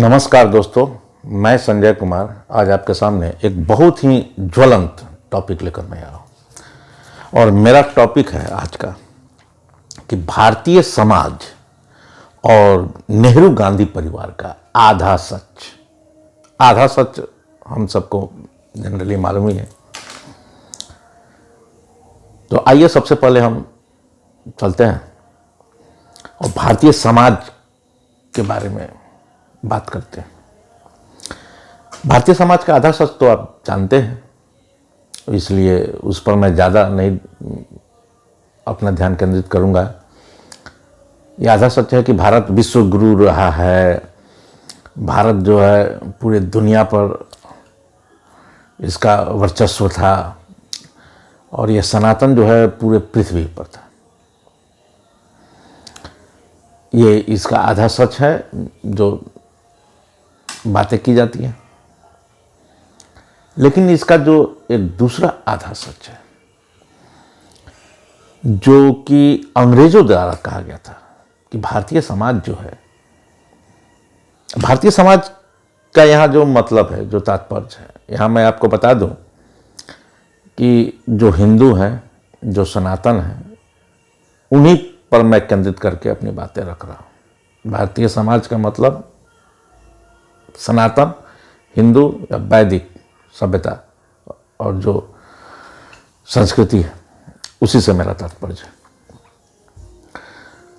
नमस्कार दोस्तों, मैं संजय कुमार आज आपके सामने एक बहुत ही ज्वलंत टॉपिक लेकर मैं आया हूँ। और मेरा टॉपिक है आज का कि भारतीय समाज और नेहरू गांधी परिवार का आधा सच। आधा सच हम सबको जनरली मालूम ही है। तो आइए सबसे पहले हम चलते हैं और भारतीय समाज के बारे में बात करते हैं। भारतीय समाज का आधा सच तो आप जानते हैं, इसलिए उस पर मैं ज़्यादा नहीं अपना ध्यान केंद्रित करूंगा। ये आधा सच है कि भारत विश्व गुरु रहा है। भारत जो है पूरे दुनिया पर इसका वर्चस्व था और ये सनातन जो है पूरे पृथ्वी पर था। ये इसका आधा सच है जो बातें की जाती हैं। लेकिन इसका जो एक दूसरा आधा सच है जो कि अंग्रेजों द्वारा कहा गया था कि भारतीय समाज जो है, भारतीय समाज का यहाँ जो मतलब है, जो तात्पर्य है, यहाँ मैं आपको बता दूं कि जो हिंदू हैं, जो सनातन हैं, उन्हीं पर मैं केंद्रित करके अपनी बातें रख रहा हूँ। भारतीय समाज का मतलब सनातन, हिंदू या वैदिक सभ्यता और जो संस्कृति है, उसी से मेरा तात्पर्य है।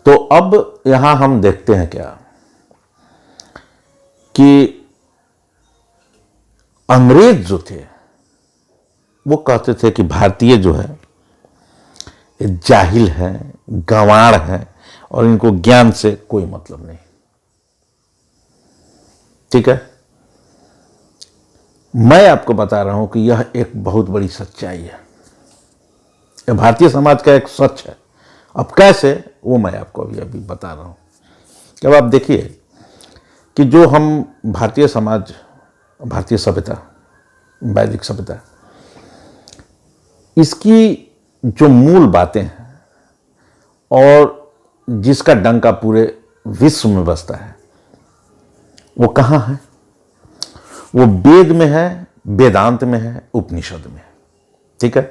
तो अब यहां हम देखते हैं क्या कि अंग्रेज जो थे वो कहते थे कि भारतीय जो है ये जाहिल हैं, गंवार हैं और इनको ज्ञान से कोई मतलब नहीं। ठीक है, मैं आपको बता रहा हूं कि यह एक बहुत बड़ी सच्चाई है। यह भारतीय समाज का एक सच है। अब कैसे, वो मैं आपको अभी बता रहा हूं। कि अब आप देखिए कि जो हम भारतीय समाज, भारतीय सभ्यता, वैदिक सभ्यता, इसकी जो मूल बातें हैं और जिसका डंका पूरे विश्व में बजता है, वो कहाँ है? वो वेद में है, वेदांत में है, उपनिषद में है। ठीक है,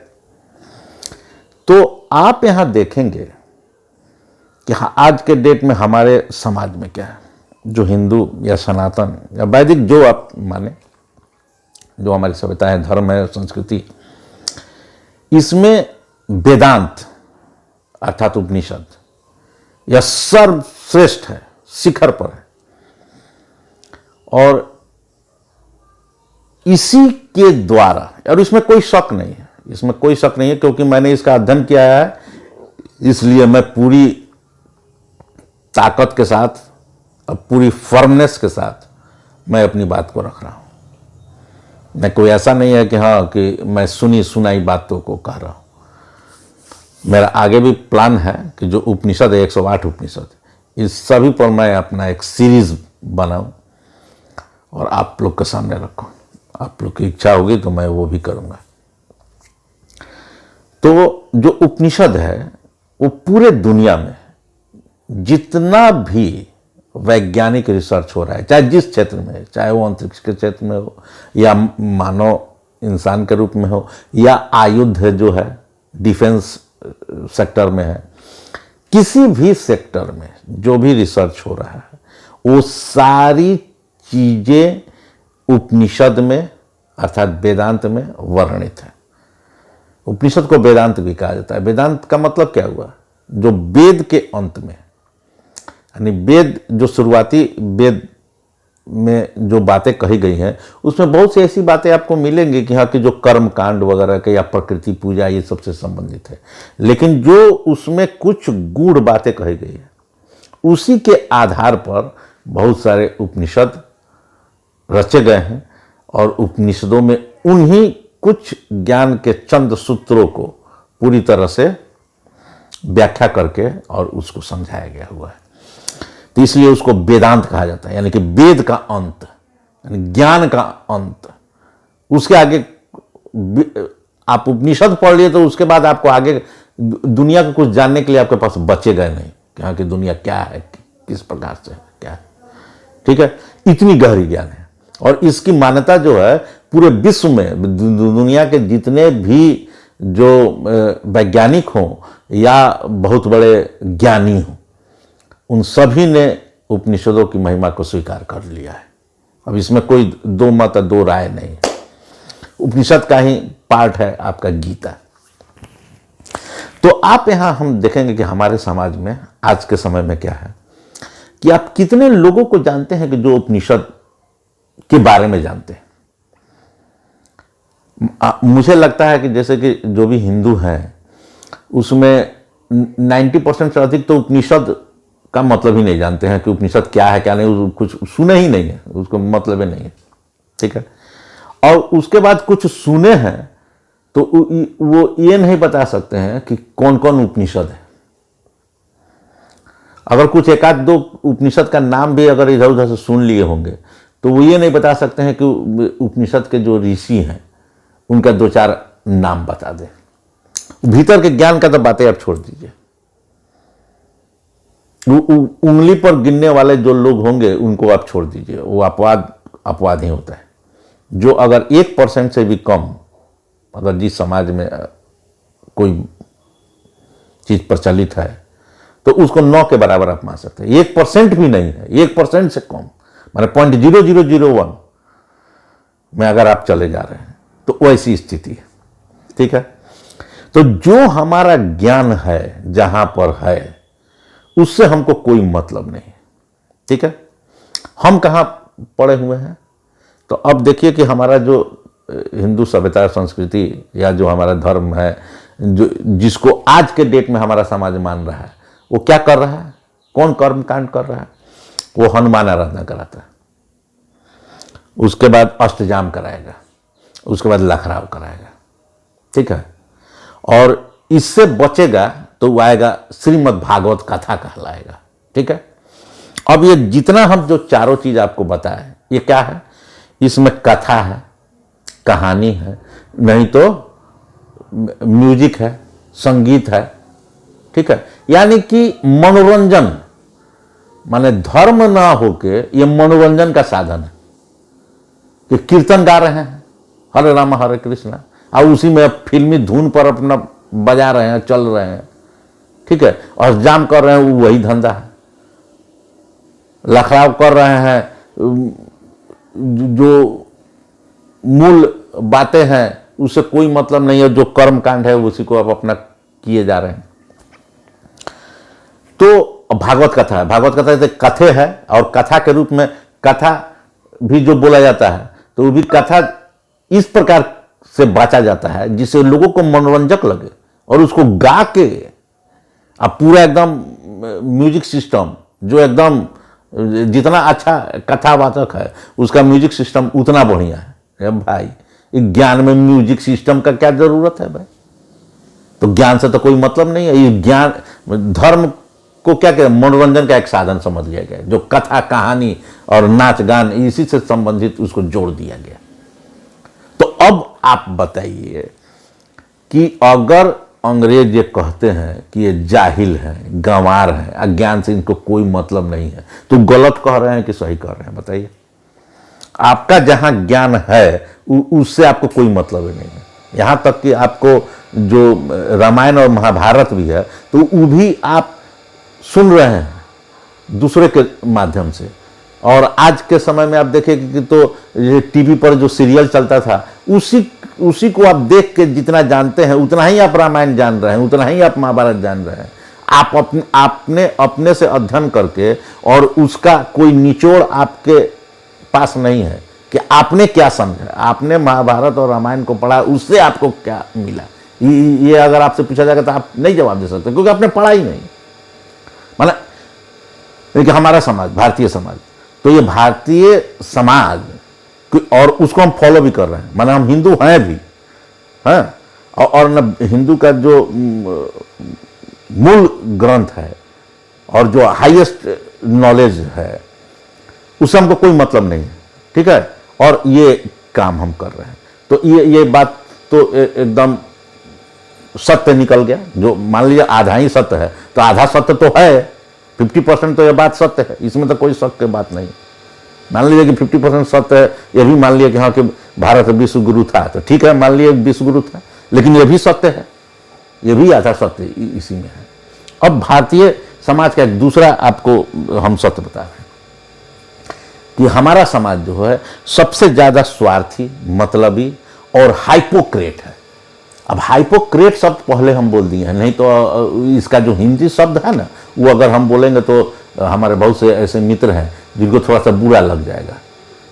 तो आप यहां देखेंगे कि आज के डेट में हमारे समाज में क्या है, जो हिंदू या सनातन या वैदिक जो आप माने, जो हमारी सभ्यता है, धर्म है, संस्कृति, इसमें वेदांत अर्थात उपनिषद यह सर्वश्रेष्ठ है, शिखर पर है। और इसी के द्वारा, और इसमें कोई शक नहीं है, इसमें कोई शक नहीं है, क्योंकि मैंने इसका अध्ययन किया है, इसलिए मैं पूरी ताकत के साथ और पूरी फर्मनेस के साथ मैं अपनी बात को रख रहा हूं। मैं कोई ऐसा नहीं है कि हाँ कि मैं सुनी सुनाई बातों को कह रहा हूं। मेरा आगे भी प्लान है कि जो उपनिषद है, 108 उपनिषद, इस सभी पर मैं अपना एक सीरीज बनाऊं और आप लोग के सामने रखूं। आप लोग की इच्छा होगी तो मैं वो भी करूंगा। तो जो उपनिषद है वो पूरे दुनिया में जितना भी वैज्ञानिक रिसर्च हो रहा है, चाहे जिस क्षेत्र में है, चाहे वो अंतरिक्ष के क्षेत्र में हो या मानव इंसान के रूप में हो या आयुध जो है डिफेंस सेक्टर में है, किसी भी सेक्टर में जो भी रिसर्च हो रहा है, वो सारी चीजें उपनिषद में अर्थात वेदांत में वर्णित है। उपनिषद को वेदांत भी कहा जाता है। वेदांत का मतलब क्या हुआ? जो वेद के अंत में, यानी वेद जो शुरुआती वेद में जो बातें कही गई हैं, उसमें बहुत सी ऐसी बातें आपको मिलेंगी कि हाँ कि जो कर्म कांड वगैरह के या प्रकृति पूजा ये सबसे संबंधित है। लेकिन जो उसमें कुछ गूढ़ बातें कही गई है, उसी के आधार पर बहुत सारे उपनिषद रचे गए हैं और उपनिषदों में उन्हीं कुछ ज्ञान के चंद सूत्रों को पूरी तरह से व्याख्या करके और उसको समझाया गया हुआ है। तो इसलिए उसको वेदांत कहा जाता है, यानी कि वेद का अंत, यानी ज्ञान का अंत। उसके आगे आप उपनिषद पढ़ लिए तो उसके बाद आपको आगे दुनिया को कुछ जानने के लिए आपके पास बचेगा नहीं कि हाँ कि दुनिया क्या है, किस प्रकार से क्या है। ठीक है, इतनी गहरी ज्ञान है। और इसकी मान्यता जो है पूरे विश्व में, दुनिया के जितने भी जो वैज्ञानिक हों या बहुत बड़े ज्ञानी हों, उन सभी ने उपनिषदों की महिमा को स्वीकार कर लिया है। अब इसमें कोई दो मत, दो राय नहीं है। उपनिषद का ही पार्ट है आपका गीता। तो आप यहां हम देखेंगे कि हमारे समाज में आज के समय में क्या है कि आप कितने लोगों को जानते हैं कि जो उपनिषद के बारे में जानते हैं। मुझे लगता है कि जैसे कि जो भी हिंदू हैं उसमें 90% से अधिक तो उपनिषद का मतलब ही नहीं जानते हैं कि उपनिषद क्या है क्या नहीं, कुछ सुने ही नहीं है, उसको मतलब ही नहीं है। ठीक है। और उसके बाद कुछ सुने हैं तो वो ये नहीं बता सकते हैं कि कौन कौन उपनिषद है। अगर कुछ एक आध दो उपनिषद का नाम भी अगर इधर उधर से सुन लिए होंगे तो वो ये नहीं बता सकते हैं कि उपनिषद के जो ऋषि हैं उनका दो चार नाम बता दें। भीतर के ज्ञान का तो बातें आप छोड़ दीजिए। उंगली पर गिनने वाले जो लोग होंगे उनको आप छोड़ दीजिए, वो अपवाद ही होता है। जो अगर 1% से भी कम अगर जिस समाज में कोई चीज प्रचलित है तो उसको 9 के बराबर आप मान सकते हैं। 1% भी नहीं है, 1% से कम, माने 0.0001 में अगर आप चले जा रहे हैं तो वैसी स्थिति है। ठीक है। तो जो हमारा ज्ञान है जहां पर है उससे हमको कोई मतलब नहीं। ठीक है। हम कहां पड़े हुए हैं? तो अब देखिए कि हमारा जो हिंदू सभ्यता संस्कृति या जो हमारा धर्म है, जो जिसको आज के डेट में हमारा समाज मान रहा है, वो क्या कर रहा है? कौन कर्म कांड कर रहा है? वो हनुमान आराधना कराता है, उसके बाद अष्टजाम कराएगा, उसके बाद लखराव कराएगा। ठीक है। और इससे बचेगा तो वो आएगा श्रीमद् भागवत कथा कहलाएगा। ठीक है। अब ये जितना हम जो चारों चीज आपको बताए ये क्या है? इसमें कथा है, कहानी है, नहीं तो म्यूजिक है, संगीत है। ठीक है। यानी कि मनोरंजन, माने धर्म ना होके ये मनोरंजन का साधन है कि कीर्तन गा रहे हैं हरे राम हरे कृष्णा और उसी में फिल्मी धुन पर अपना बजा रहे हैं, चल रहे हैं। ठीक है। और जाम कर रहे हैं, वही धंधा है। लखराव कर रहे हैं, जो मूल बातें हैं उससे कोई मतलब नहीं है, जो कर्म कांड है उसी को आप अपना किए जा रहे हैं। तो भागवत कथा है, भागवत कथा जैसे कथे है, और कथा के रूप में कथा भी जो बोला जाता है तो वो भी कथा इस प्रकार से बांचा जाता है जिससे लोगों को मनोरंजक लगे और उसको गा के अब पूरा एकदम म्यूजिक सिस्टम जो एकदम जितना अच्छा कथावाचक है उसका म्यूजिक सिस्टम उतना बढ़िया है। भाई ज्ञान में म्यूजिक सिस्टम का क्या जरूरत है भाई? तो ज्ञान से तो कोई मतलब नहीं है। ये ज्ञान धर्म को क्या कहते हैं? मनोरंजन का एक साधन समझ लिया गया, जो कथा कहानी और नाच गान इसी से संबंधित उसको जोड़ दिया गया। तो अब आप बताइए कि अगर अंग्रेज ये कहते हैं कि ये जाहिल है, गंवार है, अज्ञान से इनको कोई मतलब नहीं है, तो गलत कह रहे हैं कि सही कह रहे हैं? बताइए। आपका जहां ज्ञान है उससे आपको कोई मतलब ही नहीं है। यहां तक कि आपको जो रामायण और महाभारत भी है तो वो भी आप सुन रहे हैं दूसरे के माध्यम से। और आज के समय में आप देखें कि तो ये टीवी पर जो सीरियल चलता था उसी को आप देख के जितना जानते हैं उतना ही आप रामायण जान रहे हैं, उतना ही आप महाभारत जान रहे हैं। आप आपने अपने से अध्ययन करके और उसका कोई निचोड़ आपके पास नहीं है कि आपने क्या समझा, आपने महाभारत और रामायण को पढ़ा, उससे आपको क्या मिला। ये अगर आपसे पूछा जाएगा तो आप नहीं जवाब दे सकते, क्योंकि आपने पढ़ा ही नहीं। मतलब हमारा समाज, भारतीय समाज, तो ये भारतीय समाज और उसको हम फॉलो भी कर रहे हैं, माने हम हिंदू हैं भी, हैं। और न हिंदू का जो मूल ग्रंथ है और जो हाईएस्ट नॉलेज है उससे हमको कोई मतलब नहीं है। ठीक है। और ये काम हम कर रहे हैं, तो ये बात तो एकदम सत्य निकल गया। जो मान लीजिए आधा ही सत्य है तो आधा सत्य तो है, 50% तो ये बात सत्य है, इसमें तो कोई शक की बात नहीं। मान लीजिए कि 50% सत्य है, ये भी मान लिया कि हाँ कि भारत विश्व गुरु था, तो ठीक है, मान लिया विश्व गुरु था, लेकिन ये भी सत्य है, ये भी आधा सत्य इसी में है। अब भारतीय समाज का एक दूसरा आपको हम सत्य बता रहे हैं कि हमारा समाज जो है सबसे ज्यादा स्वार्थी, मतलबी और हाइपोक्रेट है। अब हाइपोक्रेट शब्द पहले हम बोल दिए हैं, नहीं तो इसका जो हिंदी शब्द है ना, वो अगर हम बोलेंगे तो हमारे बहुत से ऐसे मित्र हैं जिनको थोड़ा सा बुरा लग जाएगा।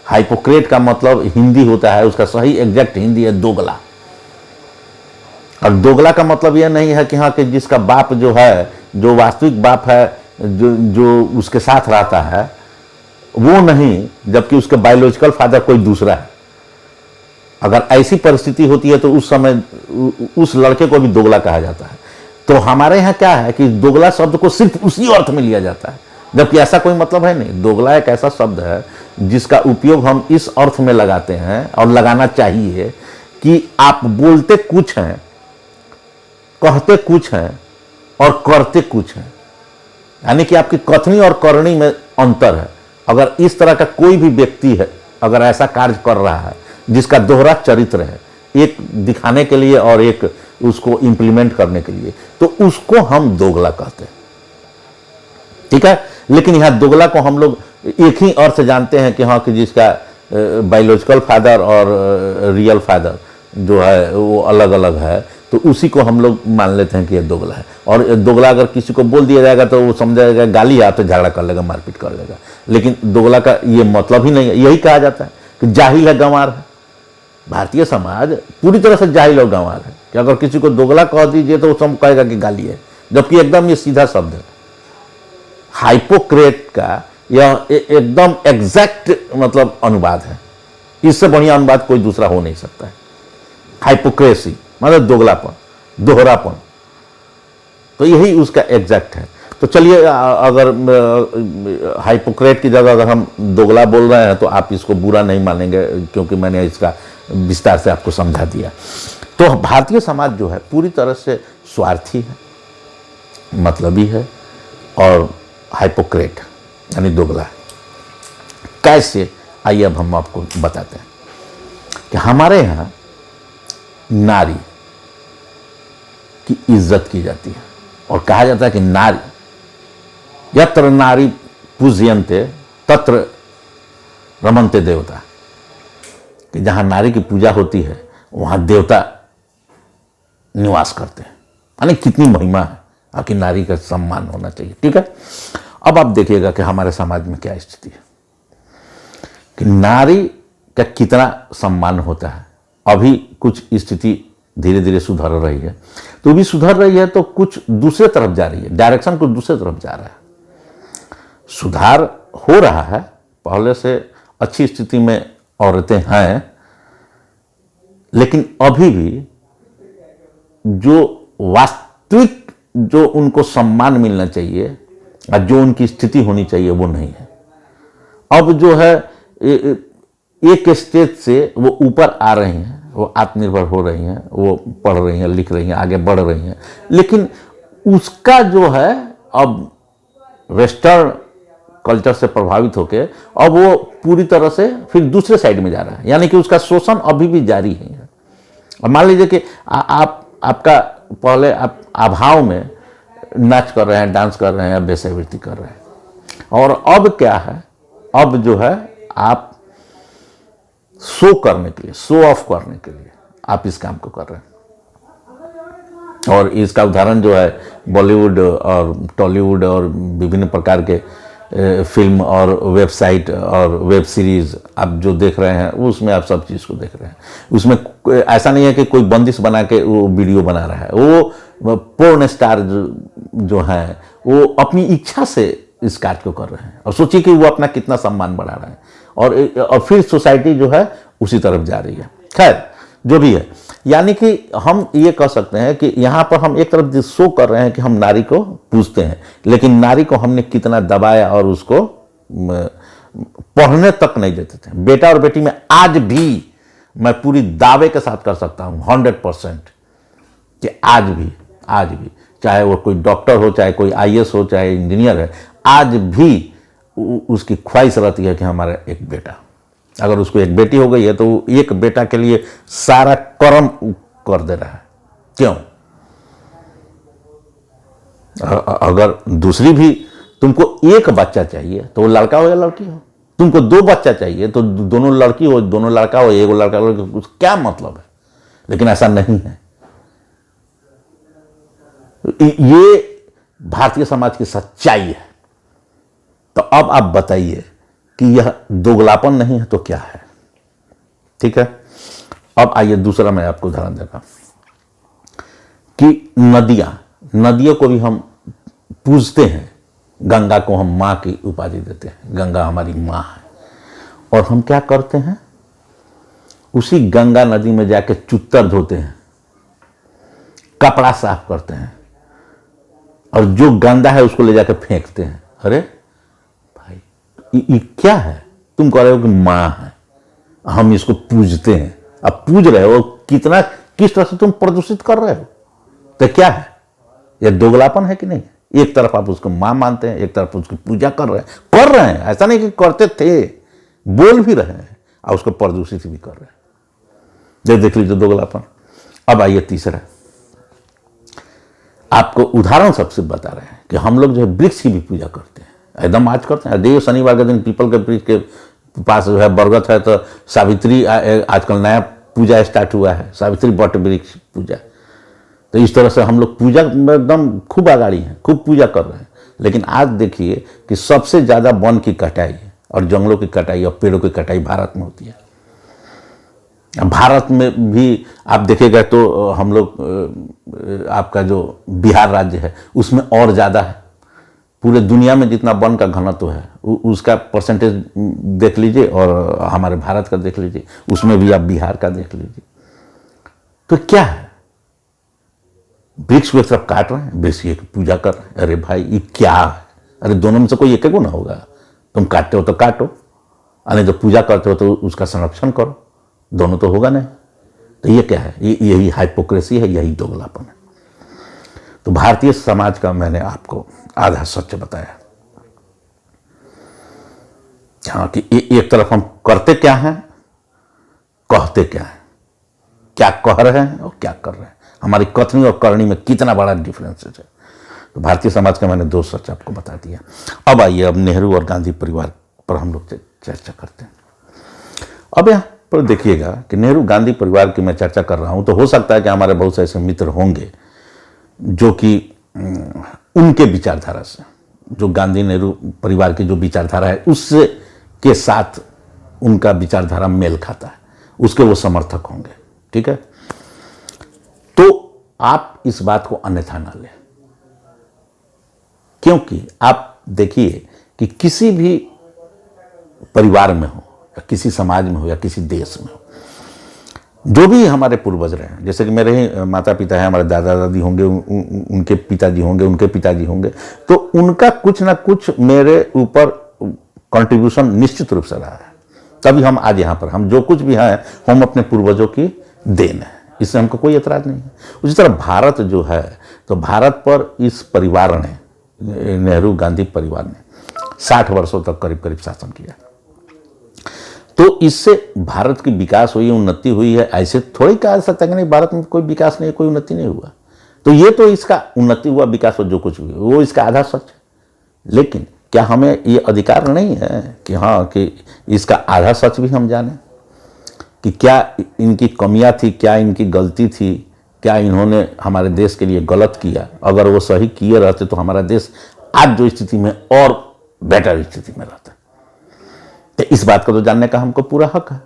हाइपोक्रेट का मतलब हिंदी होता है, उसका सही एग्जैक्ट हिंदी है दोगला। और दोगला का मतलब यह नहीं है कि हाँ कि जिसका बाप जो है, जो वास्तविक बाप है, जो उसके साथ रहता है वो नहीं, जबकि उसके बायोलॉजिकल फादर कोई दूसरा है। अगर ऐसी परिस्थिति होती है तो उस समय उस लड़के को भी दोगला कहा जाता है। तो हमारे यहाँ क्या है कि दोगला शब्द को सिर्फ उसी अर्थ में लिया जाता है, जबकि ऐसा कोई मतलब है नहीं। दोगला एक ऐसा शब्द है जिसका उपयोग हम इस अर्थ में लगाते हैं और लगाना चाहिए कि आप बोलते कुछ हैं, कहते कुछ हैं और करते कुछ हैं, यानी कि आपकी कथनी और करनी में अंतर है। अगर इस तरह का कोई भी व्यक्ति है, अगर ऐसा कार्य कर रहा है जिसका दोहरा चरित्र है, एक दिखाने के लिए और एक उसको इंप्लीमेंट करने के लिए, तो उसको हम दोगला कहते हैं, ठीक है। लेकिन यहां दोगला को हम लोग एक ही अर्थ जानते हैं कि हाँ कि जिसका बायोलॉजिकल फादर और रियल फादर जो है वो अलग अलग है, तो उसी को हम लोग मान लेते हैं कि ये दोगला है। और दोगला अगर किसी को बोल दिया जाएगा तो वो समझेगा गाली आप तो झगड़ा कर लेगा, मारपीट कर लेगा। लेकिन दोगला का ये मतलब ही नहीं है। यही कहा जाता है कि जाहिल है, गंवार है। भारतीय समाज पूरी तरह से जाहिल और गंवार है कि अगर किसी को दोगला कह दीजिए तो वो सब कहेगा कि गाली है, जबकि एकदम ये सीधा शब्द है। हाइपोक्रेट का यह एकदम एग्जैक्ट मतलब अनुवाद है, इससे बढ़िया अनुवाद कोई दूसरा हो नहीं सकता है। हाइपोक्रेसी मतलब दोगलापन, दोहरापन, तो यही उसका एग्जैक्ट है। तो चलिए, अगर हाइपोक्रेट की जगह अगर हम दोगला बोल रहे हैं तो आप इसको बुरा नहीं मानेंगे, क्योंकि मैंने इसका विस्तार से आपको समझा दिया। तो भारतीय समाज जो है पूरी तरह से स्वार्थी है, मतलबी है और हाइपोक्रेट यानी दोगला है। कैसे, आइए अब हम आपको बताते हैं कि हमारे यहाँ नारी की इज्जत की जाती है और कहा जाता है कि नारी यत्र नारी पूज्यन्ते तत्र रमन्ते देवता, कि जहां नारी की पूजा होती है वहां देवता निवास करते हैं। यानी कितनी महिमा है, आपकी नारी का सम्मान होना चाहिए, ठीक है। अब आप देखिएगा कि हमारे समाज में क्या स्थिति है कि नारी का कितना सम्मान होता है। अभी कुछ स्थिति धीरे धीरे सुधर रही है, तो भी सुधर रही है तो कुछ दूसरे तरफ जा रही है, डायरेक्शन कुछ दूसरे तरफ जा रहा है। सुधार हो रहा है, पहले से अच्छी स्थिति में औरतें हैं, लेकिन अभी भी जो वास्तविक जो उनको सम्मान मिलना चाहिए और जो उनकी स्थिति होनी चाहिए वो नहीं है। अब जो है एक स्टेज से वो ऊपर आ रही हैं, वो आत्मनिर्भर हो रही हैं, वो पढ़ रही हैं, लिख रही हैं, आगे बढ़ रही हैं, लेकिन उसका जो है अब वेस्टर्न कल्चर से प्रभावित होकर अब वो पूरी तरह से फिर दूसरे साइड में जा रहा है, यानी कि उसका शोषण अभी भी जारी है। और मान लीजिए कि आपका पहले आप अभाव में नाच कर रहे हैं, डांस कर रहे हैं, वेश्यावृत्ति कर रहे हैं, और अब क्या है, अब जो है आप शो करने के लिए, शो ऑफ करने के लिए आप इस काम को कर रहे हैं। और इसका उदाहरण जो है बॉलीवुड और टॉलीवुड और विभिन्न प्रकार के फिल्म और वेबसाइट और वेब सीरीज आप जो देख रहे हैं उसमें आप सब चीज़ को देख रहे हैं। उसमें ऐसा नहीं है कि कोई बंदिश बना के वो वीडियो बना रहा है, वो पोर्न स्टार जो है वो अपनी इच्छा से इस कार्य को कर रहे हैं। और सोचिए कि वो अपना कितना सम्मान बढ़ा रहा है, और फिर सोसाइटी जो है उसी तरफ जा रही है। खैर जो भी है, यानी कि हम ये कह सकते हैं कि यहाँ पर हम एक तरफ शो कर रहे हैं कि हम नारी को पूजते हैं, लेकिन नारी को हमने कितना दबाया और उसको पढ़ने तक नहीं देते थे। बेटा और बेटी में आज भी मैं पूरी दावे के साथ कर सकता हूँ 100% कि आज भी चाहे वो कोई डॉक्टर हो, चाहे कोई IAS हो, चाहे इंजीनियर है, आज भी उसकी ख्वाहिश रहती है कि हमारा एक बेटा, अगर उसको एक बेटी हो गई है तो एक बेटा के लिए सारा कर्म कर दे रहा है। क्यों? अगर दूसरी भी, तुमको एक बच्चा चाहिए तो वो लड़का हो या लड़की हो, तुमको दो बच्चा चाहिए तो दोनों लड़की हो दोनों लड़का हो, एक लड़का हो, क्या मतलब है? लेकिन ऐसा नहीं है। ये भारतीय समाज की सच्चाई है। तो अब आप बताइए कि यह दोगलापन नहीं है तो क्या है? ठीक है, अब आइए दूसरा मैं आपको उदाहरण देता कि नदियों को भी हम पूजते हैं। गंगा को हम माँ की उपाधि देते हैं, गंगा हमारी माँ है। और हम क्या करते हैं? उसी गंगा नदी में जाके चुत्तर धोते हैं, कपड़ा साफ करते हैं, और जो गंदा है उसको ले जाके फेंकते हैं। अरे भाई, ये क्या है? तुम कह रहे हो कि माँ है, हम इसको पूजते हैं। अब पूज रहे हो, कितना किस तरह से तुम प्रदूषित कर रहे हो? तो क्या है? यह दोगलापन है कि नहीं? एक तरफ आप उसको मां मानते हैं, एक तरफ उसकी पूजा कर रहे हैं। ऐसा नहीं कि करते थे, बोल भी रहे हैं और उसको प्रदूषित भी कर रहे हैं। देख लीजिए दोगलापन। अब आइए तीसरा, आपको उदाहरण सबसे बता रहे हैं कि हम लोग जो है वृक्ष की भी पूजा करते हैं, एकदम आज करते हैं। देखिए शनिवार के दिन पीपल के वृक्ष के पास जो है बरगद है, तो सावित्री आजकल नया पूजा स्टार्ट हुआ है, सावित्री बट वृक्ष पूजा। तो इस तरह से हम लोग पूजा में एकदम खूब आगाड़ी हैं, खूब पूजा कर रहे हैं। लेकिन आज देखिए कि सबसे ज़्यादा वन की कटाई और जंगलों की कटाई और पेड़ों की कटाई भारत में होती है। भारत में भी आप देखिएगा तो हम लोग, आपका जो बिहार राज्य है उसमें और ज़्यादा है। पूरे दुनिया में जितना वन का घनत्व है उसका परसेंटेज देख लीजिए और हमारे भारत का देख लीजिए, उसमें भी आप बिहार का देख लीजिए। तो क्या है? वृक्ष को एक तरफ काट रहे हैं, वृक्ष की पूजा कर रहे हैं। अरे भाई ये क्या है? अरे दोनों में से कोई एक ना होगा। तुम काटते हो तो काटो, अरे जो पूजा करते हो तो उसका संरक्षण करो, दोनों तो होगा नहीं। तो ये क्या है? यही हाइपोक्रेसी है, यही दोगलापन है। तो भारतीय समाज का मैंने आपको आधा सच बताया। हाँ, कि एक तरफ हम करते क्या हैं, कहते क्या है, क्या कह रहे हैं और क्या कर रहे हैं, हमारी कथनी और करनी में कितना बड़ा डिफरेंस है। तो भारतीय समाज का मैंने दो सच आपको बता दिया। अब आइए, अब नेहरू और गांधी परिवार पर हम लोग चर्चा करते हैं। अब यहाँ पर देखिएगा कि नेहरू गांधी परिवार की मैं चर्चा कर रहा हूँ, तो हो सकता है कि हमारे बहुत से ऐसे मित्र होंगे जो कि उनके विचारधारा से, जो गांधी नेहरू परिवार की जो विचारधारा है उससे के साथ उनका विचारधारा मेल खाता है, उसके वो समर्थक होंगे। ठीक है, तो आप इस बात को अन्यथा ना लें, क्योंकि आप देखिए कि किसी भी परिवार में हो या किसी समाज में हो या किसी देश में हो, जो भी हमारे पूर्वज रहे हैं, जैसे कि मेरे ही माता पिता हैं, हमारे दादा दादी होंगे, उनके पिताजी होंगे, उनके पिताजी होंगे, तो उनका कुछ ना कुछ मेरे ऊपर कंट्रीब्यूशन निश्चित रूप से रहा है, तभी हम आज यहाँ पर, हम जो कुछ भी हैं हम अपने पूर्वजों की देन है, इससे हमको कोई एतराज नहीं है। उसी तरह भारत जो है, तो भारत पर इस परिवार ने, नेहरू गांधी परिवार ने 60 वर्षों तक करीब करीब शासन किया। तो इससे भारत की विकास हुई, उन्नति हुई है। ऐसे थोड़ी कहा जा सकता है कि नहीं भारत में कोई विकास नहीं, कोई उन्नति नहीं हुआ। तो ये तो इसका उन्नति हुआ, विकास हुआ, जो कुछ भी वो इसका आधा सच है। लेकिन क्या हमें ये अधिकार नहीं है कि हाँ, कि इसका आधा सच भी हम जानें कि क्या इनकी कमियां थी, क्या इनकी गलती थी, क्या इन्होंने हमारे देश के लिए गलत किया। अगर वो सही किए रहते तो हमारा देश आज जो स्थिति में और बेटर स्थिति में रहता। तो इस बात को तो जानने का हमको पूरा हक है।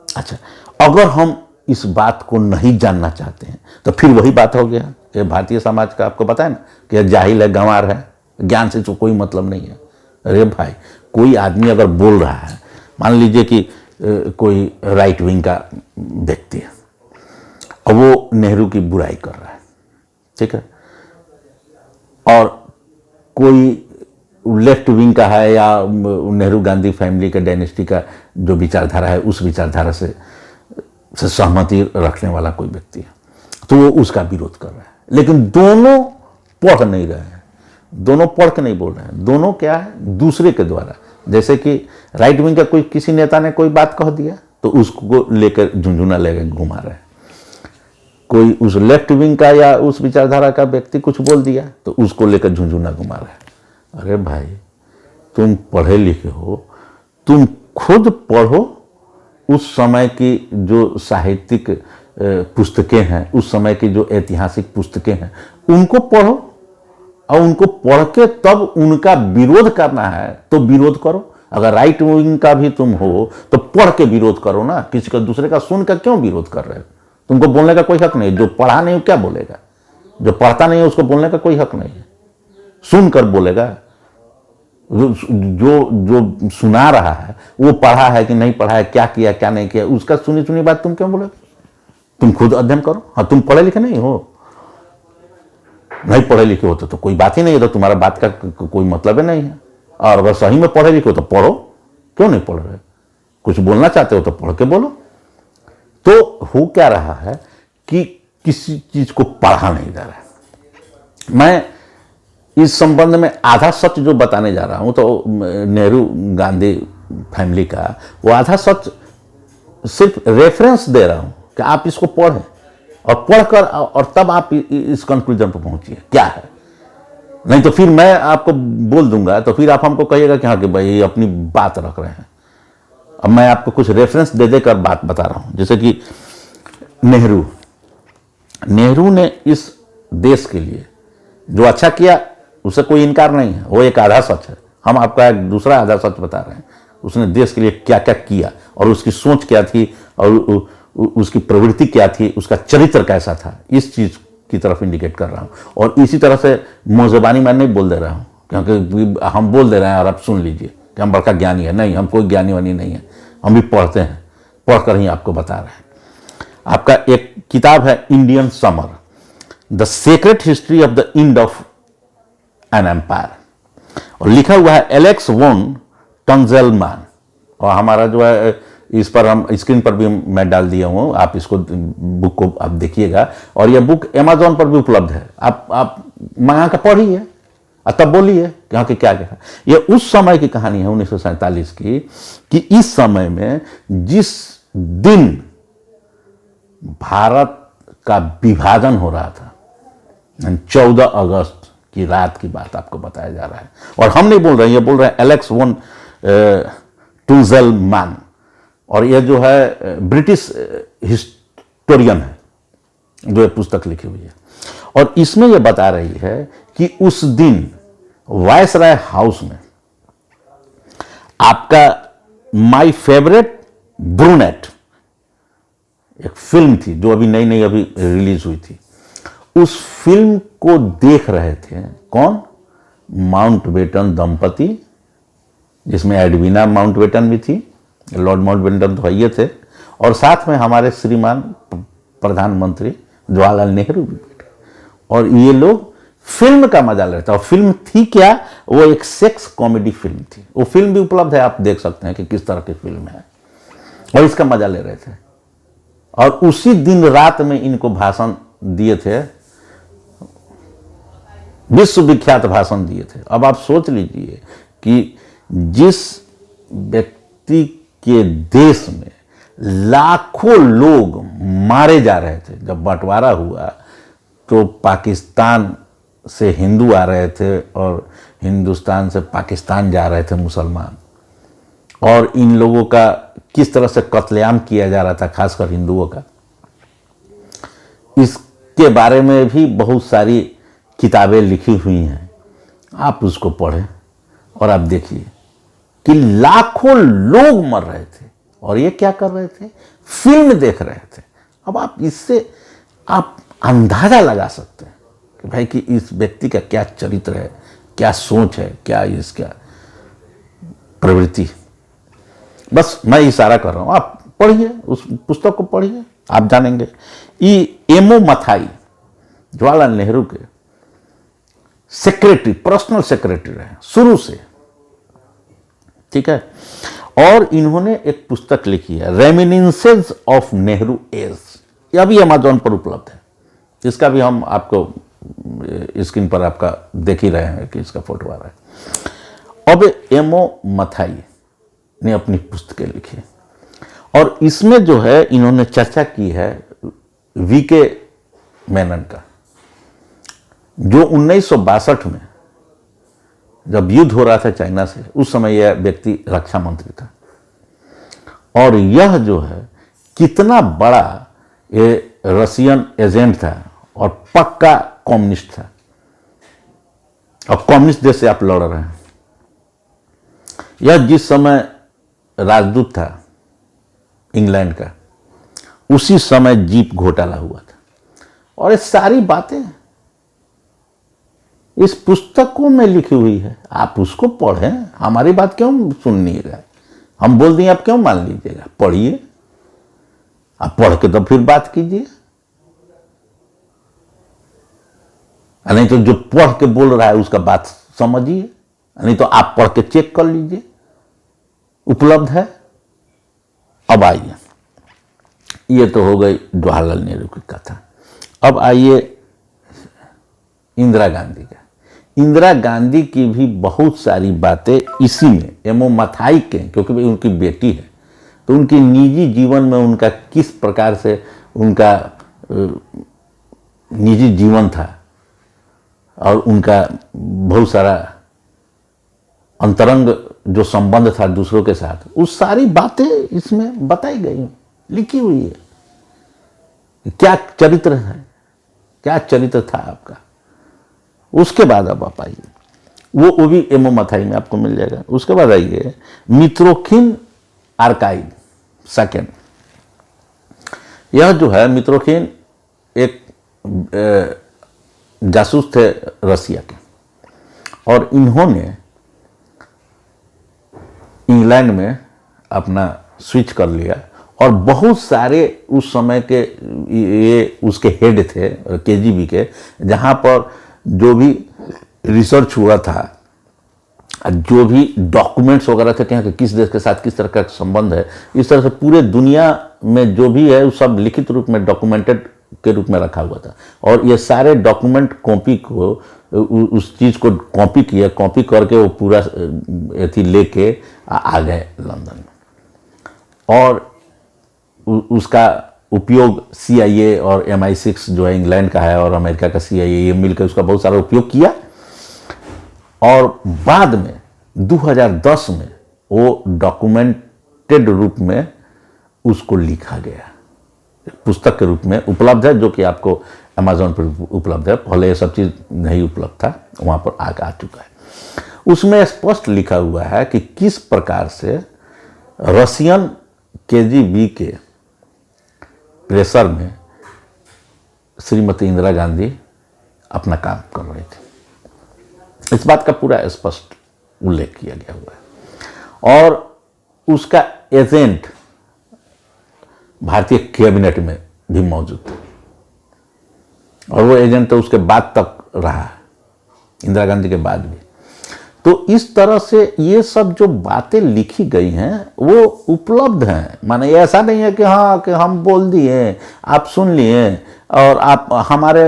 अच्छा, अगर हम इस बात को नहीं जानना चाहते हैं तो फिर वही बात हो गया कि भारतीय समाज का आपको पता है ना कि यह जाहिल है, गंवार है, ज्ञान से तो कोई मतलब नहीं है। अरे भाई, कोई आदमी अगर बोल रहा है, मान लीजिए कि कोई राइट विंग का व्यक्ति है और वो नेहरू की बुराई कर रहा है, ठीक है, और कोई लेफ्ट विंग का है या नेहरू गांधी फैमिली के डायनेस्टी का जो विचारधारा है उस विचारधारा से सहमति रखने वाला कोई व्यक्ति है, तो वो उसका विरोध कर रहा है। लेकिन दोनों पढ़ नहीं रहे हैं, दोनों पढ़ के नहीं बोल रहे हैं, दोनों क्या है दूसरे के द्वारा। जैसे कि राइट विंग का कोई किसी नेता ने कोई बात कह दिया तो उसको लेकर झुंझुना लेकर घुमा रहे हैं, कोई उस लेफ्ट विंग का या उस विचारधारा का व्यक्ति कुछ बोल दिया तो उसको लेकर झुंझुना घुमा रहे हैं। अरे भाई तुम पढ़े लिखे हो, तुम खुद पढ़ो, उस समय की जो साहित्यिक पुस्तकें हैं, उस समय की जो ऐतिहासिक पुस्तकें हैं उनको पढ़ो, और उनको पढ़ के तब उनका विरोध करना है तो विरोध करो। अगर राइट विंग का भी तुम हो तो पढ़ के विरोध करो ना, किसी का दूसरे का सुन कर क्यों विरोध कर रहे हो? तुमको बोलने का कोई हक नहीं। जो पढ़ा नहीं क्या बोलेगा? जो पढ़ता नहीं है उसको बोलने का कोई हक नहीं है, सुनकर बोलेगा। जो सुना रहा है वो पढ़ा है कि नहीं पढ़ा है, क्या किया क्या नहीं किया, उसका सुनी सुनी बात तुम क्यों बोलोगे? तुम खुद अध्ययन करो। हाँ, तुम पढ़े लिखे नहीं हो, नहीं पढ़े लिखे होते तो कोई बात ही नहीं है, तो तुम्हारा बात का कोई मतलब ही नहीं है। और अगर सही में पढ़े लिखे हो तो पढ़ो, क्यों नहीं पढ़ रहे? कुछ बोलना चाहते हो तो पढ़ के बोलो। तो हो क्या रहा है कि किसी चीज को पढ़ा नहीं जा रहा है। मैं इस संबंध में आधा सच जो बताने जा रहा हूं, तो नेहरू गांधी फैमिली का वो आधा सच सिर्फ रेफरेंस दे रहा हूं कि आप इसको पढ़ें और पढ़कर और तब आप इस कंक्लूजन पर पहुंचिए क्या है। नहीं तो फिर मैं आपको बोल दूंगा तो फिर आप हमको कहिएगा कि हाँ कि भाई अपनी बात रख रहे हैं। अब मैं आपको कुछ रेफरेंस दे देकर बात बता रहा हूं। जैसे कि नेहरू ने इस देश के लिए जो अच्छा किया उससे कोई इनकार नहीं है, वो एक आधा सच है। हम आपका एक दूसरा आधा सच बता रहे हैं। उसने देश के लिए क्या क्या किया और उसकी सोच क्या थी और उसकी प्रवृत्ति क्या थी, उसका चरित्र कैसा था, इस चीज की तरफ इंडिकेट कर रहा हूं। और इसी तरह से मौजबानी मैं नहीं बोल दे रहा हूं, क्योंकि हम बोल दे रहे हैं और आप सुन लीजिए कि हम बड़का ज्ञानी है। नहीं, हम कोई ज्ञानी वानी नहीं है, हम भी पढ़ते हैं, पढ़कर ही आपको बता रहे हैं। आपका एक किताब है Indian summer, the secret history of the end of an empire, और लिखा हुआ है एलेक्स वॉन टंजेलमैन। और हमारा जो है इस पर हम स्क्रीन पर भी मैं डाल दिया हूँ, आप इसको बुक को आप देखिएगा। और यह बुक अमेजोन पर भी उपलब्ध है, आप मंगा कर पढ़िए और तब बोलिए कि क्या क्या। यह उस समय की कहानी है 1947 की, कि इस समय में जिस दिन भारत का विभाजन हो रहा था, 14 अगस्त की रात की बात आपको बताया जा रहा है। और हम नहीं बोल रहे हैं, ये बोल रहे हैं एलेक्स वॉन टंजेलमैन, और यह जो है ब्रिटिश हिस्टोरियन है जो ये पुस्तक लिखी हुई है। और इसमें यह बता रही है कि उस दिन वायसराय हाउस में आपका माय फेवरेट ब्रूनेट एक फिल्म थी जो अभी नई अभी रिलीज हुई थी, उस फिल्म को देख रहे थे कौन? माउंटबेटन दंपति, जिसमें एडविना माउंटबेटन भी थी, लॉर्ड माउंटबेटन तो ये थे, और साथ में हमारे श्रीमान प्रधानमंत्री जवाहरलाल नेहरू भी बैठे। और ये लोग फिल्म का मजा ले रहे थे। और फिल्म थी क्या? वो एक सेक्स कॉमेडी फिल्म थी। वो फिल्म भी उपलब्ध है, आप देख सकते हैं कि किस तरह की फिल्म है, और इसका मजा ले रहे थे। और उसी दिन रात में इनको भाषण दिए थे, विश्वविख्यात भाषण दिए थे। अब आप सोच लीजिए कि जिस व्यक्ति के देश में लाखों लोग मारे जा रहे थे, जब बंटवारा हुआ तो पाकिस्तान से हिंदू आ रहे थे और हिंदुस्तान से पाकिस्तान जा रहे थे मुसलमान, और इन लोगों का किस तरह से कत्लेआम किया जा रहा था, खासकर हिंदुओं का, इसके बारे में भी बहुत सारी किताबें लिखी हुई हैं। आप उसको पढ़ें और आप देखिए कि लाखों लोग मर रहे थे और ये क्या कर रहे थे? फिल्म देख रहे थे। अब आप इससे आप अंदाजा लगा सकते हैं कि भाई कि इस व्यक्ति का क्या चरित्र है, क्या सोच है, क्या इसका प्रवृत्ति। बस मैं इशारा कर रहा हूं, आप पढ़िए, उस पुस्तक को पढ़िए, आप जानेंगे। एमओ मथाई जवाहरलाल नेहरू के सेक्रेटरी, पर्सनल सेक्रेटरी रहे शुरू से, ठीक है। और इन्होंने एक पुस्तक लिखी है रेमिनिसेंस ऑफ नेहरू एज, यह भी अमेजोन पर उपलब्ध है। इसका भी हम आपको स्क्रीन पर आपका देख ही रहे हैं कि इसका फोटो आ रहा है। अब एमओ मथाई ने अपनी पुस्तकें लिखी और इसमें जो है इन्होंने चर्चा की है वीके मेनन का, जो 1962 में जब युद्ध हो रहा था चाइना से, उस समय यह व्यक्ति रक्षा मंत्री था और यह जो है कितना बड़ा ये रशियन एजेंट था और पक्का कम्युनिस्ट था और कम्युनिस्ट देश से आप लड़ रहे हैं। यह जिस समय राजदूत था इंग्लैंड का, उसी समय जीप घोटाला हुआ था और ये सारी बातें इस पुस्तकों में लिखी हुई है। आप उसको पढ़ें, हमारी बात क्यों सुनिएगा, हम बोल दिए आप क्यों मान लीजिएगा, पढ़िए, आप पढ़ के तो फिर बात कीजिए, नहीं तो जो पढ़ के बोल रहा है उसका बात समझिए, नहीं तो आप पढ़ के चेक कर लीजिए, उपलब्ध है। अब आइए, ये तो हो गई जवाहरलाल नेहरू की कथा। अब आइए इंदिरा गांधी का। इंदिरा गांधी की भी बहुत सारी बातें इसी में एमओ मथाई के, क्योंकि उनकी बेटी है तो उनकी निजी जीवन में उनका किस प्रकार से उनका निजी जीवन था और उनका बहुत सारा अंतरंग जो संबंध था दूसरों के साथ, उस सारी बातें इसमें बताई गई, लिखी हुई है। क्या चरित्र है, क्या चरित्र था आपका। उसके बाद अब आप आइए, वो भी एमओ मथाई में आपको मिल जाएगा। उसके बाद आइए मित्रोखिन आर्काइव सेकेंड। यह जो है मित्रोखिन एक जासूस थे रसिया के और इन्होंने इंग्लैंड में अपना स्विच कर लिया और बहुत सारे उस समय के ये उसके हेड थे केजीबी के, जहाँ पर जो भी रिसर्च हुआ था, जो भी डॉक्यूमेंट्स वगैरह थे कि किस देश के साथ किस तरह का संबंध है, इस तरह से पूरे दुनिया में जो भी है वो सब लिखित रूप में डॉक्यूमेंटेड के रूप में रखा हुआ था। और ये सारे डॉक्यूमेंट कॉपी को, उस चीज़ को कॉपी किया, कॉपी करके वो पूरा एथी लेके आ गए लंदन में और उसका उपयोग CIA और MI6 जो है इंग्लैंड का है और अमेरिका का CIA, ये मिलकर उसका बहुत सारा उपयोग किया और बाद में 2010 में वो डॉक्यूमेंटेड रूप में उसको लिखा गया, पुस्तक के रूप में उपलब्ध है, जो कि आपको अमेज़न पर उपलब्ध है। पहले ये सब चीज़ नहीं उपलब्ध था, वहाँ पर आ चुका है। उसमें स्पष्ट लिखा हुआ है कि किस प्रकार से रशियन KGB के प्रेशर में श्रीमती इंदिरा गांधी अपना काम कर रही थी। इस बात का पूरा स्पष्ट उल्लेख किया गया हुआ है और उसका एजेंट भारतीय कैबिनेट में भी मौजूद था और वो एजेंट तो उसके बाद तक रहा, इंदिरा गांधी के बाद भी। तो इस तरह से ये सब जो बातें लिखी गई हैं वो उपलब्ध हैं। माने ऐसा नहीं है कि हाँ कि हम बोल दिए, आप सुन लिए और आप हमारे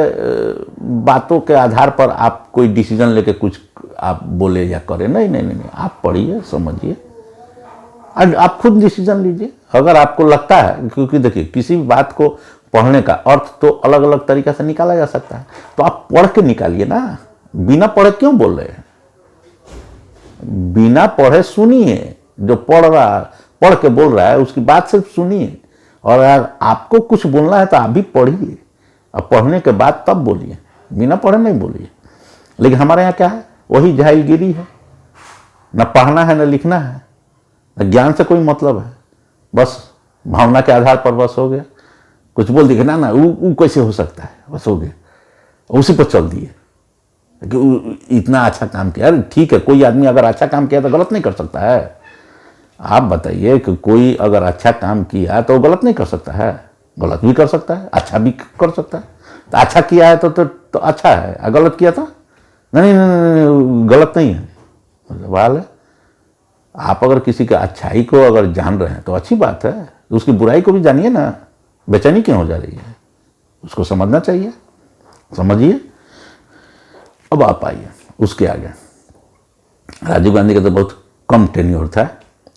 बातों के आधार पर आप कोई डिसीजन लेके कुछ आप बोले या करें। नहीं नहीं नहीं, नहीं। आप पढ़िए, समझिए, आप खुद डिसीजन लीजिए अगर आपको लगता है। क्योंकि देखिए, किसी भी बात को पढ़ने का अर्थ तो अलग अलग तरीका से निकाला जा सकता है, तो आप पढ़ के निकालिए ना। बिना पढ़े क्यों बोल रहे हैं? बिना पढ़े सुनिए, जो पढ़ के बोल रहा है उसकी बात सिर्फ सुनिए। और अगर आपको कुछ बोलना है तो आप भी पढ़िए और पढ़ने के बाद तब बोलिए, बिना पढ़े नहीं बोलिए। लेकिन हमारे यहाँ क्या है, वही जाहिलगिरी है, न पढ़ना है न लिखना है, न ज्ञान से कोई मतलब है, बस भावना के आधार पर बस हो गया, कुछ बोल दिए ना ना वो कैसे हो सकता है, बस हो गया, उसी पर चल दिए कि इतना अच्छा काम किया। अरे ठीक है, कोई आदमी अगर अच्छा काम किया तो गलत नहीं कर सकता है। आप बताइए कि कोई अगर अच्छा काम किया तो गलत नहीं कर सकता है? गलत भी कर सकता है, अच्छा भी कर सकता है। तो अच्छा किया है तो अच्छा है, गलत किया था नहीं, नहीं, नहीं, नहीं गलत नहीं है। सवाल है, आप अगर किसी के अच्छाई को अगर जान रहे हैं तो अच्छी बात है, उसकी बुराई को भी जानिए ना। बेचैनी क्यों हो जा रही है? उसको समझना चाहिए, समझिए। अब आप आइए उसके आगे। राजीव गांधी का तो बहुत कम टेन्योर था,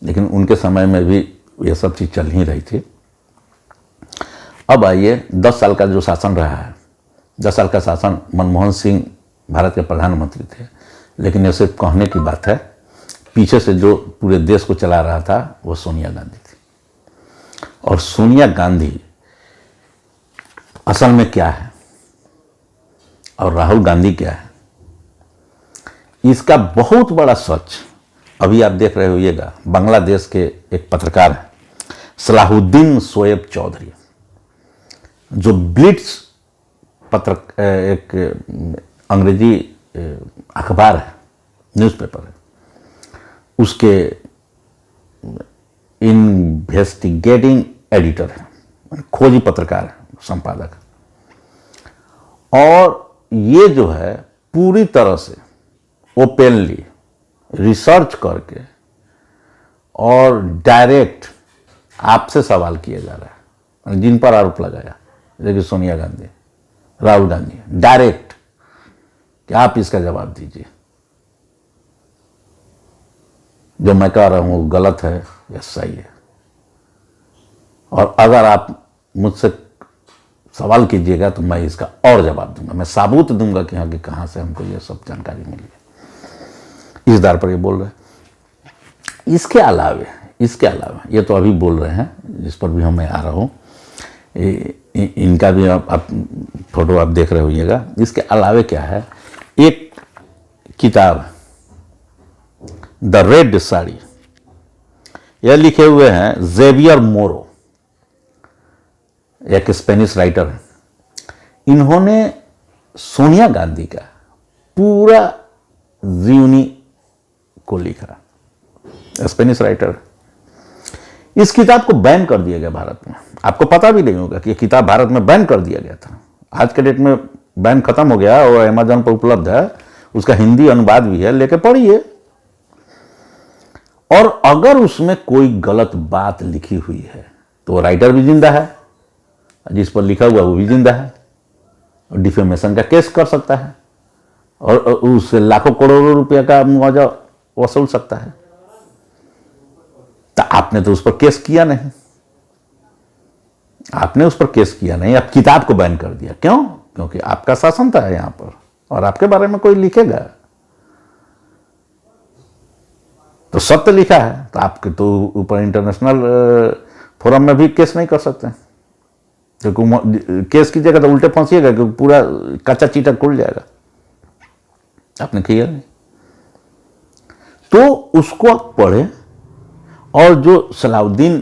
लेकिन उनके समय में भी ये सब चीज़ चल ही रही थी। अब आइए 10 साल का जो शासन रहा है, 10 साल का शासन, मनमोहन सिंह भारत के प्रधानमंत्री थे, लेकिन ये सिर्फ कहने की बात है। पीछे से जो पूरे देश को चला रहा था वो सोनिया गांधी थी। और सोनिया गांधी असल में क्या है और राहुल गांधी क्या है, इसका बहुत बड़ा सच अभी आप देख रहे होइएगा। बांग्लादेश के एक पत्रकार हैं सलाहुद्दीन शोएब चौधरी, जो ब्लिट्स एक अंग्रेजी अखबार है, न्यूज़पेपर है, उसके इन्वेस्टिगेटिंग एडिटर है, खोजी पत्रकार है, संपादक। और ये जो है पूरी तरह से ओपनली रिसर्च करके और डायरेक्ट आपसे सवाल किया जा रहा है, जिन पर आरोप लगाया, जैसे सोनिया गांधी, राहुल गांधी, डायरेक्ट कि आप इसका जवाब दीजिए। जो मैं कह रहा हूं वो गलत है या सही है, और अगर आप मुझसे सवाल कीजिएगा तो मैं इसका और जवाब दूंगा, मैं साबूत दूंगा कि हाँ कि कहाँ से हमको ये सब जानकारी मिली है। इस आधार पर ये बोल रहे हैं। इसके अलावा ये तो अभी बोल रहे हैं, जिस पर भी मैं आ रहा हूँ, इनका भी आप फोटो आप देख रहे होइएगा। इसके अलावे क्या है, एक किताब द रेड साड़ी, यह लिखे हुए हैं जेवियर मोरो, एक स्पेनिश राइटर है। इन्होंने सोनिया गांधी का पूरा जीवनी को लिखा, स्पेनिश राइटर। इस किताब को बैन कर दिया गया भारत में। आपको पता भी नहीं होगा कि यह किताब भारत में बैन कर दिया गया था। आज के डेट में बैन खत्म हो गया और अमेज़न पर उपलब्ध है, उसका हिंदी अनुवाद भी है, लेके पढ़िए। और अगर उसमें कोई गलत बात लिखी हुई है तो राइटर भी जिंदा है, जिस पर लिखा हुआ वो भी जिंदा है, और डिफेमेशन का केस कर सकता है और उससे लाखों करोड़ों रुपया का मुआवजा वसूल सकता है। तो आपने तो उस पर केस किया नहीं, आप किताब को बैन कर दिया। क्यों? क्योंकि आपका शासन था यहां पर और आपके बारे में कोई लिखेगा तो सत्य लिखा है, तो आपके तो ऊपर इंटरनेशनल फोरम में भी केस नहीं कर सकते, क्योंकि केस कीजिएगा तो उल्टे फंसिएगा, क्योंकि पूरा कच्चा चीटा खुल जाएगा। आपने किया नहीं, तो उसको आप पढ़े। और जो सलाउद्दीन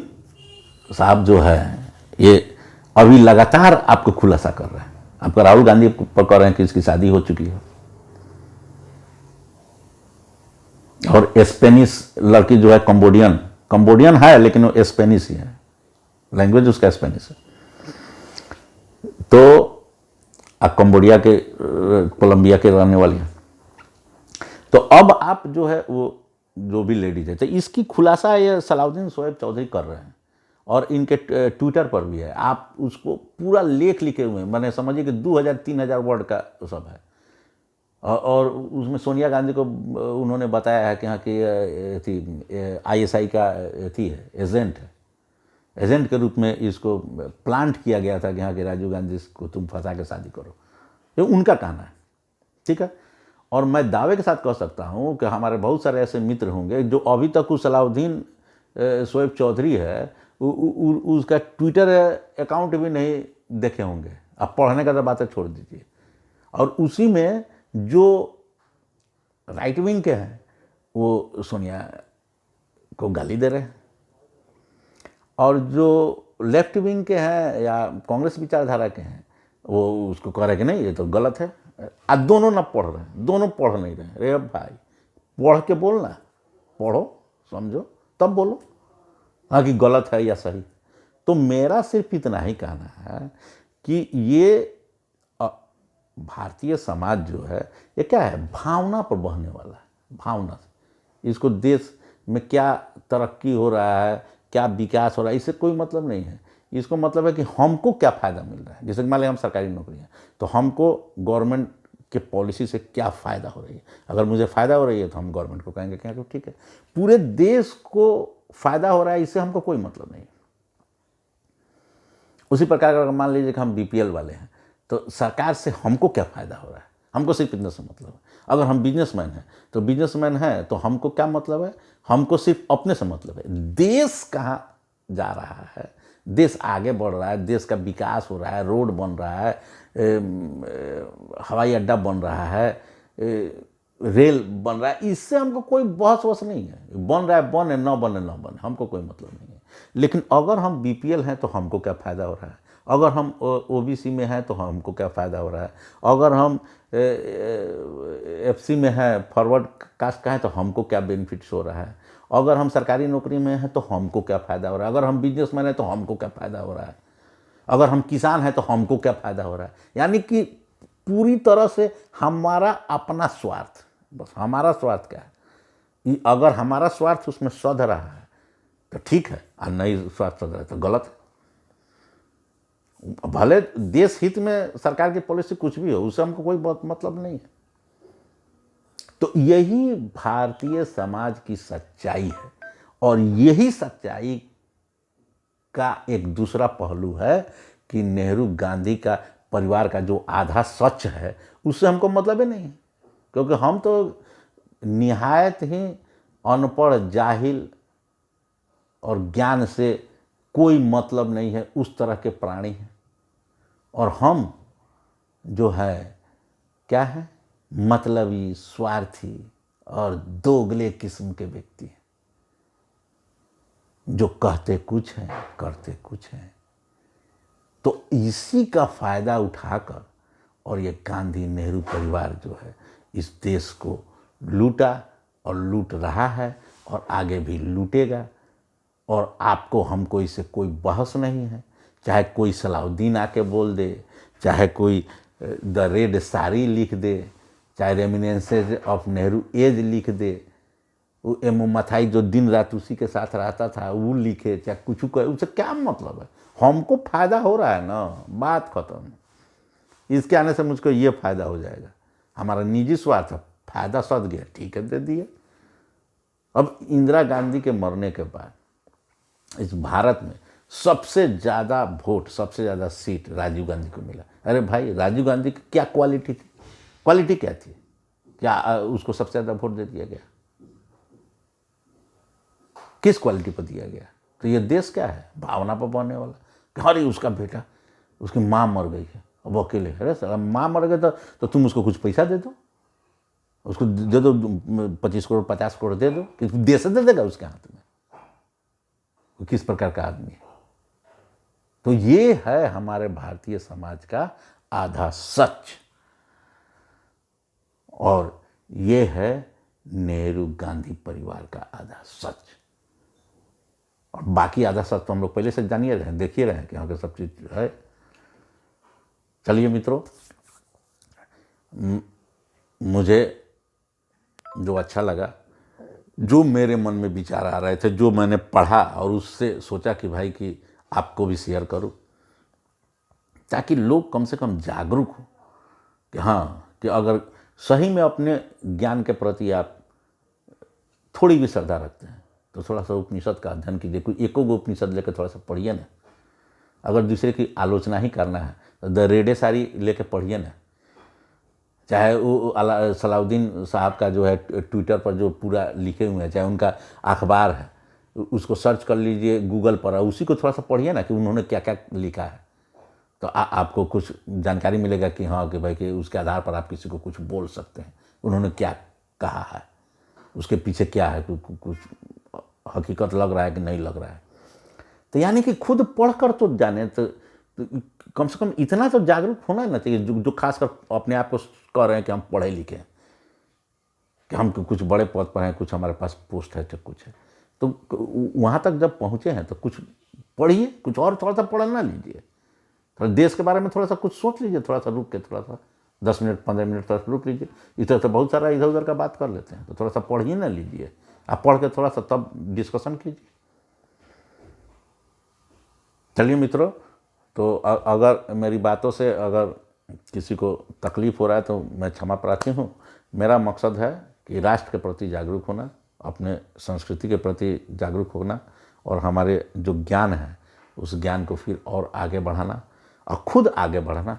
साहब जो है, ये अभी लगातार आपको खुलासा कर रहे हैं। आपका राहुल गांधी पर कह रहे हैं कि इसकी शादी हो चुकी है, और स्पेनिश लड़की जो है कंबोडियन है, लेकिन वो स्पेनिश ही है, लैंग्वेज उसका स्पेनिश है। तो कंबोडिया के कोलंबिया के रहने वाली है। तो अब आप जो है वो जो भी लेडीज है, तो इसकी खुलासा ये सलाउद्दीन शोएब चौधरी कर रहे हैं, और इनके ट्विटर पर भी है। आप उसको पूरा लेख लिखे हुए हैं, मैंने समझिए कि 2000-3000 वर्ड का सब है। और उसमें सोनिया गांधी को उन्होंने बताया है कि हाँ कि ISI का थी है, एजेंट के रूप में इसको प्लांट किया गया था कि हाँ कि राजीव गांधी को तुम फंसा के शादी करो। ये उनका कहना है, ठीक है। और मैं दावे के साथ कह सकता हूँ कि हमारे बहुत सारे ऐसे मित्र होंगे जो अभी तक उस सलाउद्दीन शोएब चौधरी है उसका ट्विटर अकाउंट भी नहीं देखे होंगे। आप पढ़ने का तो बातें छोड़ दीजिए। और उसी में जो राइट विंग के हैं वो सोनिया को गाली दे रहे हैं, और जो लेफ्ट विंग के हैं या कांग्रेस विचारधारा के हैं वो उसको कह रहे कि नहीं ये तो गलत है। आज दोनों ना पढ़ रहे हैं, दोनों पढ़ नहीं रहे। अरे भाई, पढ़ के बोलना, पढ़ो समझो तब बोलो हाँ कि गलत है या सही। तो मेरा सिर्फ इतना ही कहना है कि ये भारतीय समाज जो है ये क्या है, भावना पर बहने वाला है। भावना से इसको देश में क्या तरक्की हो रहा है, क्या विकास हो रहा है, इससे कोई मतलब नहीं है। इसको मतलब है कि हमको क्या फ़ायदा मिल रहा है। जैसे मान लें हम सरकारी नौकरी हैं तो हमको गवर्नमेंट कि पॉलिसी से क्या फ़ायदा हो रही है। अगर मुझे फ़ायदा हो रही है तो हम गवर्नमेंट को कहेंगे कि ठीक है। पूरे देश को फ़ायदा हो रहा है, इससे हमको कोई मतलब नहीं। उसी प्रकार अगर मान लीजिए कि हम बीपीएल वाले हैं तो सरकार से हमको क्या फ़ायदा हो रहा है, हमको सिर्फ इतना से मतलब है। अगर हम बिजनेसमैन हैं तो बिजनेसमैन हैं तो हमको क्या मतलब है, हमको सिर्फ अपने से मतलब है। देश कहाँ जा रहा है, देश आगे बढ़ रहा है, देश का विकास हो रहा है, रोड बन रहा है, हवाई अड्डा बन रहा है, रेल बन रहा है, इससे हमको कोई बहस वहस नहीं है। बन रहा है बने, न बने न बने, हमको कोई मतलब नहीं है। लेकिन अगर हम बीपीएल हैं तो हमको क्या फ़ायदा हो रहा है, अगर हम ओबीसी में हैं तो हमको क्या फ़ायदा हो रहा है, अगर हम एफसी में हैं, फॉरवर्ड कास्ट का है तो हमको क्या बेनिफिट्स हो रहा है, अगर हम सरकारी नौकरी में हैं तो हमको क्या फ़ायदा हो रहा है, अगर हम बिजनेसमैन हैं तो हमको क्या फ़ायदा हो रहा है, अगर हम किसान हैं तो हमको क्या फ़ायदा हो रहा है। यानी कि पूरी तरह से हमारा अपना स्वार्थ, बस हमारा स्वार्थ क्या है। अगर हमारा स्वार्थ उसमें सध रहा है तो ठीक है, और नहीं स्वार्थ सध रहा है तो गलत है। भले देश हित में सरकार की पॉलिसी कुछ भी हो, उससे हमको कोई बहुत मतलब नहीं है। तो यही भारतीय समाज की सच्चाई है, और यही सच्चाई का एक दूसरा पहलू है कि नेहरू गांधी का परिवार का जो आधा सच है उससे हमको मतलब ही नहीं है। क्योंकि हम तो निहायत ही अनपढ़, जाहिल और ज्ञान से कोई मतलब नहीं है उस तरह के प्राणी हैं। और हम जो है क्या है, मतलबी, स्वार्थी और दोगले किस्म के व्यक्ति हैं, जो कहते कुछ हैं करते कुछ हैं। तो इसी का फ़ायदा उठाकर और ये गांधी नेहरू परिवार जो है इस देश को लूटा और लूट रहा है और आगे भी लूटेगा। और आपको हमको इससे कोई बहस नहीं है। चाहे कोई सलाउद्दीन आके बोल दे, चाहे कोई द रेड साड़ी लिख दे, चाहे रेमिनेंसेज ऑफ नेहरू एज लिख दे, वो एम मथाई जो दिन रात उसी के साथ रहता था वो लिखे, चाहे कुछ कहे, उससे क्या मतलब है। हमको फ़ायदा हो रहा है ना, बात खत्म। इसके आने से मुझको ये फ़ायदा हो जाएगा, हमारा निजी स्वार्थ फ़ायदा सद गया, ठीक है, दे दिए। अब इंदिरा गांधी के मरने के बाद इस भारत में सबसे ज़्यादा वोट, सबसे ज़्यादा सीट राजीव गांधी को मिला। अरे भाई, राजीव गांधी की क्या क्वालिटी थी, क्वालिटी क्या थी, क्या उसको सबसे ज़्यादा वोट दे दिया गया, किस क्वालिटी पर दिया गया। तो ये देश क्या है, भावना पर बनने वाला कि अरे उसका बेटा, उसकी माँ मर गई है, अब अकेले, अरे सर माँ मर गई तो तुम उसको कुछ पैसा दे दो, उसको दे दो 25 करोड़ 50 करोड़ दे दो, कि दे से दे देगा उसके हाथ में, वो किस प्रकार का आदमी है। तो ये है हमारे भारतीय समाज का आधा सच, और ये है नेहरू गांधी परिवार का आधा सच। और बाकी आधा सच तो हम लोग पहले से जानिए रहे हैं, देखिए रहे हैं कि यहाँ के सब चीज़ है। चलिए मित्रों, मुझे जो अच्छा लगा, जो मेरे मन में विचार आ रहे थे, जो मैंने पढ़ा और उससे सोचा कि भाई कि आपको भी शेयर करूं, ताकि लोग कम से कम जागरूक हो कि हाँ, कि अगर सही में अपने ज्ञान के प्रति आप थोड़ी भी श्रद्धा रखते हैं तो थोड़ा सा उपनिषद का अध्ययन कीजिए। कोई एको गो उपनिषद लेकर थोड़ा सा पढ़िए ना। अगर दूसरे की आलोचना ही करना है तो द रेडे साड़ी लेकर पढ़िए ना। चाहे वो सलाउद्दीन साहब का जो है ट्विटर पर जो पूरा लिखे हुए हैं, चाहे उनका अखबार है, उसको सर्च कर लीजिए गूगल पर, उसी को थोड़ा सा पढ़िए ना कि उन्होंने क्या क्या लिखा है। तो आपको कुछ जानकारी मिलेगा कि हाँ, कि भाई कि उसके आधार पर आप किसी को कुछ बोल सकते हैं, उन्होंने क्या कहा है, उसके पीछे क्या है, कुछ हकीकत लग रहा है कि नहीं लग रहा है। तो यानी कि खुद पढ़कर तो जाने, तो कम से कम इतना तो जागरूक होना ना चाहिए, जो खासकर अपने आप को कह रहे हैं कि हम पढ़े लिखे हैं, कि हम कुछ बड़े पद पर हैं, कुछ हमारे पास पोस्ट है, तो कुछ है। तो वहाँ तक जब पहुँचे हैं तो कुछ पढ़िए, कुछ और थोड़ा सा पढ़ना लीजिए, थोड़ा देश के बारे में थोड़ा सा कुछ सोच लीजिए, थोड़ा सा रुक के, थोड़ा सा 10 मिनट 15 मिनट तक रुक लीजिए। इधर तो बहुत सारा इधर उधर का बात कर लेते हैं, तो थोड़ा सा पढ़ ही ना लीजिए, आप पढ़ के थोड़ा सा तब डिस्कशन कीजिए। चलिए मित्रों, तो अगर मेरी बातों से अगर किसी को तकलीफ़ हो रहा है तो मैं क्षमा प्रार्थी हूँ। मेरा मकसद है कि राष्ट्र के प्रति जागरूक होना, अपने संस्कृति के प्रति जागरूक होना और हमारे जो ज्ञान है उस ज्ञान को फिर और आगे बढ़ाना और खुद आगे बढ़ना,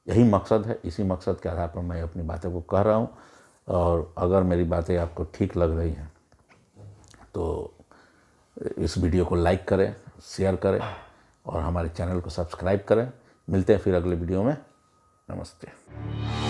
यही मकसद है। इसी मकसद के आधार पर मैं अपनी बातों को कह रहा हूँ। और अगर मेरी बातें आपको ठीक लग रही हैं तो इस वीडियो को लाइक करें, शेयर करें और हमारे चैनल को सब्सक्राइब करें। मिलते हैं फिर अगले वीडियो में। नमस्ते।